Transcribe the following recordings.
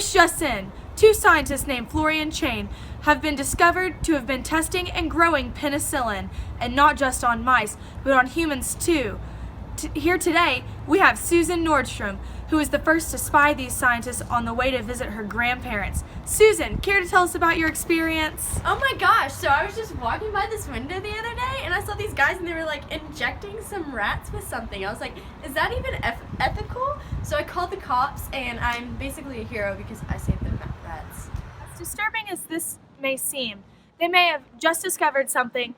This just in, two scientists named Florian Chain have been discovered to have been testing and growing penicillin, and not just on mice, but on humans too. Here today, we have Susan Nordstrom, who is the first to spy these scientists on the way to visit her grandparents. Susan, care to tell us about your experience? Oh my gosh, so I was just walking by this window the other day and I saw these guys and they were like injecting some rats with something. I was like, is that even ethical? So I called the cops and I'm basically a hero because I saved the rats. As disturbing as this may seem, they may have just discovered something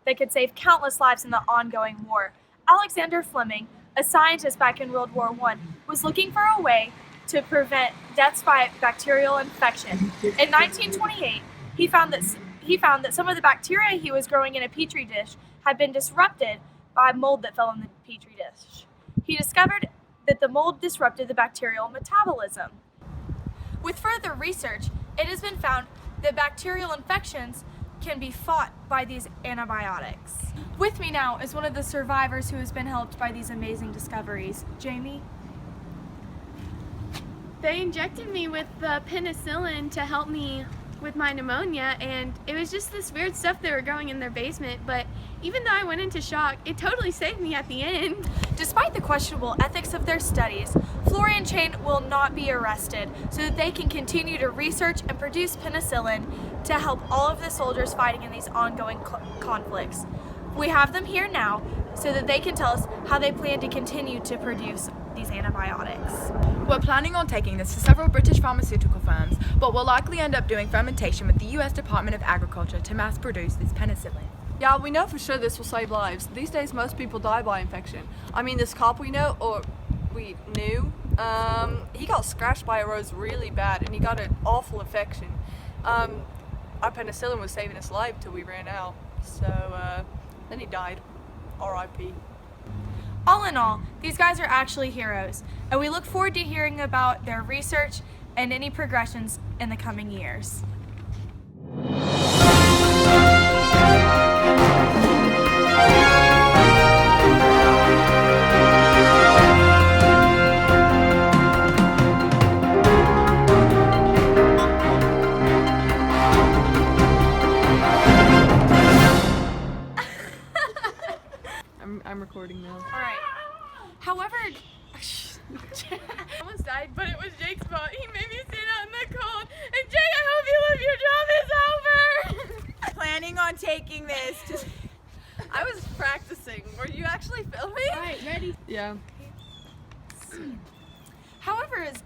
that could save countless lives in the ongoing war. Alexander Fleming, a scientist back in World War I, was looking for a way to prevent deaths by bacterial infection. In 1928, he found that some of the bacteria he was growing in a petri dish had been disrupted by mold that fell in the petri dish. He discovered that the mold disrupted the bacterial metabolism. With further research, it has been found that bacterial infections can be fought by these antibiotics. With me now is one of the survivors who has been helped by these amazing discoveries. Jamie? They injected me with the penicillin to help me with my pneumonia, and it was just this weird stuff they were growing in their basement, but even though I went into shock, it totally saved me at the end. Despite the questionable ethics of their studies, Florian Chain will not be arrested so that they can continue to research and produce penicillin to help all of the soldiers fighting in these ongoing conflicts. We have them here now so that they can tell us how they plan to continue to produce these antibiotics. We're planning on taking this to several British pharmaceutical firms, but we'll likely end up doing fermentation with the US Department of Agriculture to mass produce this penicillin. Yeah, we know for sure this will save lives. These days most people die by infection. I mean, this cop we knew, he got scratched by a rose really bad and he got an awful infection. Our penicillin was saving his life till we ran out, so then he died. R.I.P. All in all, these guys are actually heroes, and we look forward to hearing about their research and any progressions in the coming years. I'm recording now. All right. However, I almost died, but it was Jake's fault. He made me sit out in the cold. And Jake, I hope you love your job is over. Planning on taking this to... I was practicing. Were you actually filming? All right, ready? Yeah. however, as